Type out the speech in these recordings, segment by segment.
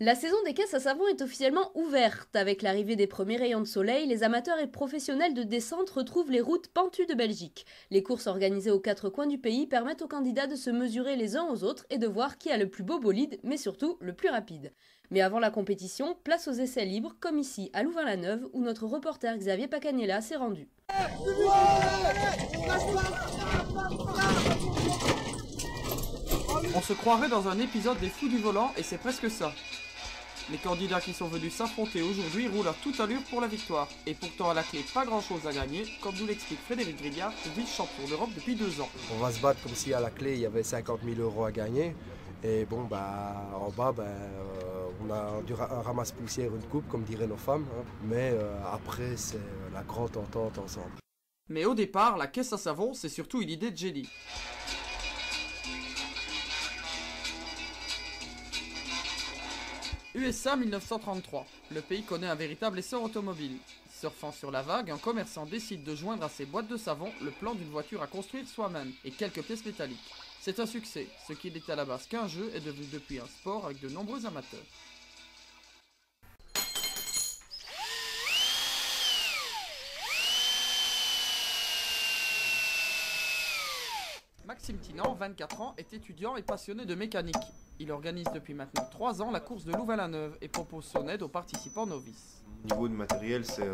La saison des caisses à savon est officiellement ouverte. Avec l'arrivée des premiers rayons de soleil, les amateurs et professionnels de descente retrouvent les routes pentues de Belgique. Les courses organisées aux quatre coins du pays permettent aux candidats de se mesurer les uns aux autres et de voir qui a le plus beau bolide, mais surtout le plus rapide. Mais avant la compétition, place aux essais libres, comme ici à Louvain-la-Neuve, où notre reporter Xavier Pacanella s'est rendu. On se croirait dans un épisode des Fous du volant et c'est presque ça. Les candidats qui sont venus s'affronter aujourd'hui roulent à toute allure pour la victoire. Et pourtant à la clé, pas grand chose à gagner, comme nous l'explique Frédéric Grignard, vice-champion d'Europe depuis 2 ans. On va se battre comme si à la clé il y avait 50 000 € à gagner. Et bon, en bas, on a du ramasse-poussière, une coupe, comme diraient nos femmes. Hein. Mais après, c'est la grande entente ensemble. Mais au départ, la caisse à savon, c'est surtout une idée de génie. USA 1933. Le pays connaît un véritable essor automobile. Surfant sur la vague, un commerçant décide de joindre à ses boîtes de savon le plan d'une voiture à construire soi-même et quelques pièces métalliques. C'est un succès, ce qui n'était à la base qu'un jeu est devenu depuis un sport avec de nombreux amateurs. Maxime Tinan, 24 ans, est étudiant et passionné de mécanique. Il organise depuis maintenant 3 ans la course de Louvain-la-Neuve et propose son aide aux participants novices. Au niveau du matériel, c'est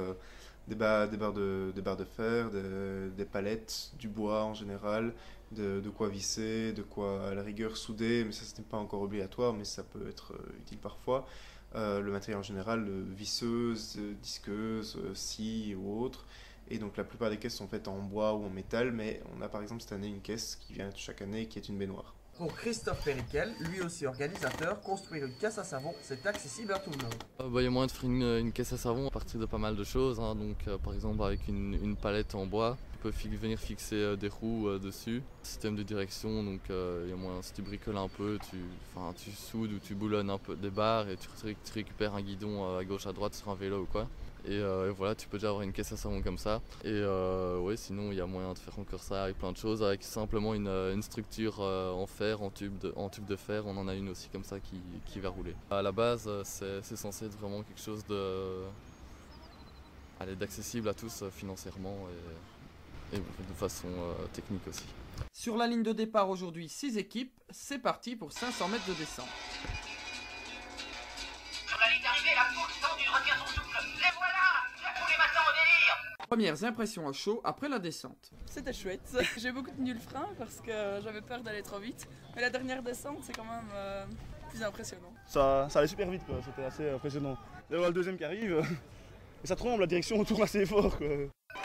des barres de fer, des palettes, du bois en général, de quoi visser, de quoi à la rigueur souder, mais ça ce n'est pas encore obligatoire, mais ça peut être utile parfois. Le matériel en général, visseuse, disqueuse, scie ou autre. Et donc la plupart des caisses sont faites en bois ou en métal, mais on a par exemple cette année une caisse qui vient chaque année qui est une baignoire. Pour Christophe Périquel, lui aussi organisateur, construire une caisse à savon, c'est accessible à tout le monde. Il y a moyen de faire une caisse à savon à partir de pas mal de choses. Hein. Donc, par exemple, avec une palette en bois, tu peux venir fixer des roues dessus. Système de direction, donc il y a moyen, si tu bricoles un peu, tu soudes ou tu boulonnes un peu des barres et tu récupères un guidon à gauche à droite sur un vélo ou quoi. Et voilà, tu peux déjà avoir une caisse à savon comme ça. Et ouais, sinon il y a moyen de faire encore ça avec plein de choses, avec simplement une structure en fer, en tube de fer. On en a une aussi comme ça qui va rouler. À la base, c'est censé être vraiment quelque chose d'accessible à tous financièrement et de façon technique aussi. Sur la ligne de départ aujourd'hui, 6 équipes, c'est parti pour 500 mètres de descente. Sur la ligne d'arrivée, la foule tendue retient son souffle. Les voilà! Tous les matins au délire! Premières impressions à chaud après la descente. C'était chouette. J'ai beaucoup tenu le frein parce que j'avais peur d'aller trop vite. Mais la dernière descente, c'est quand même plus impressionnant. Ça allait super vite, quoi. C'était assez impressionnant. D'avoir le deuxième qui arrive, et ça tremble, la direction tourne assez fort, quoi.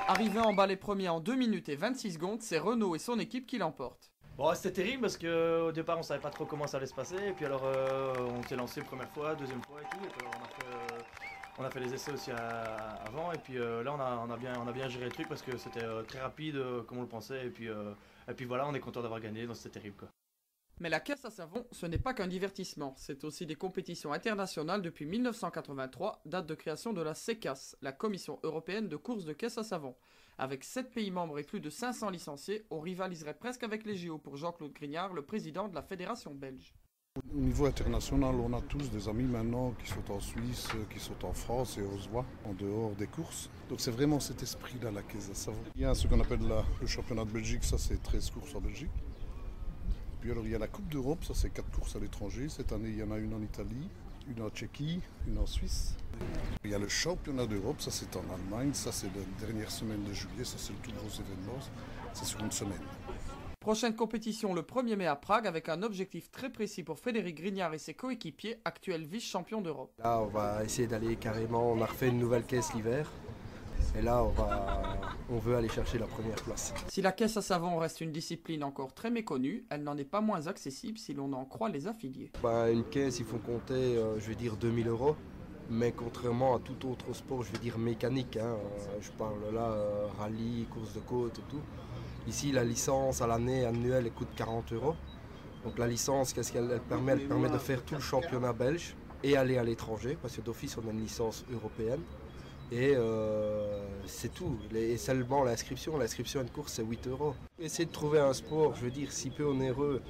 Arrivé en bas les premiers en 2 minutes et 26 secondes, c'est Renault et son équipe qui l'emportent. Bon, c'était terrible parce qu'au départ on savait pas trop comment ça allait se passer et puis alors on s'est lancé première fois, deuxième fois et tout et puis alors on a fait les essais aussi avant et puis là on a bien géré le truc parce que c'était très rapide comme on le pensait et puis voilà, on est content d'avoir gagné, donc c'était terrible quoi. Mais la caisse à savon, ce n'est pas qu'un divertissement, c'est aussi des compétitions internationales depuis 1983, date de création de la CECAS, la Commission européenne de course de caisse à savon. Avec 7 pays membres et plus de 500 licenciés, on rivaliserait presque avec les JO pour Jean-Claude Grignard, le président de la fédération belge. Au niveau international, on a tous des amis maintenant qui sont en Suisse, qui sont en France et on se voit en dehors des courses. Donc c'est vraiment cet esprit-là, la caisse à savon. Il y a ce qu'on appelle le championnat de Belgique, ça c'est 13 courses en Belgique. Puis alors il y a la Coupe d'Europe, ça c'est 4 courses à l'étranger. Cette année il y en a une en Italie, une en Tchéquie, une en Suisse. Il y a le championnat d'Europe, ça c'est en Allemagne, ça c'est la dernière semaine de juillet, ça c'est le tout gros événement, c'est sur une semaine. Prochaine compétition le 1er mai à Prague avec un objectif très précis pour Frédéric Grignard et ses coéquipiers, actuels vice-champions d'Europe. Là on va essayer d'aller carrément, on a refait une nouvelle caisse l'hiver. Et là, on veut aller chercher la première place. Si la caisse à savon reste une discipline encore très méconnue, elle n'en est pas moins accessible si l'on en croit les affiliés. Une caisse, il faut compter, je vais dire 2000 €. Mais contrairement à tout autre sport, je vais dire mécanique, hein, je parle là rallye, course de côte et tout. Ici, la licence à l'année annuelle elle coûte 40 €. Donc la licence, qu'est-ce qu'elle permet? Elle permet de faire tout le championnat belge et aller à l'étranger, parce que d'office, on a une licence européenne. Et c'est tout. Et seulement l'inscription à une course c'est 8 €. Essayer de trouver un sport, je veux dire, si peu onéreux.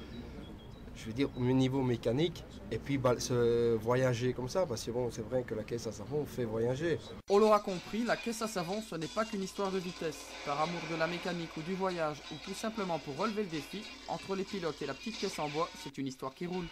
je veux dire, au niveau mécanique, et puis se voyager comme ça, parce que bon, c'est vrai que la caisse à savon fait voyager. On l'aura compris, la caisse à savon, ce n'est pas qu'une histoire de vitesse. Par amour de la mécanique ou du voyage, ou tout simplement pour relever le défi, entre les pilotes et la petite caisse en bois, c'est une histoire qui roule.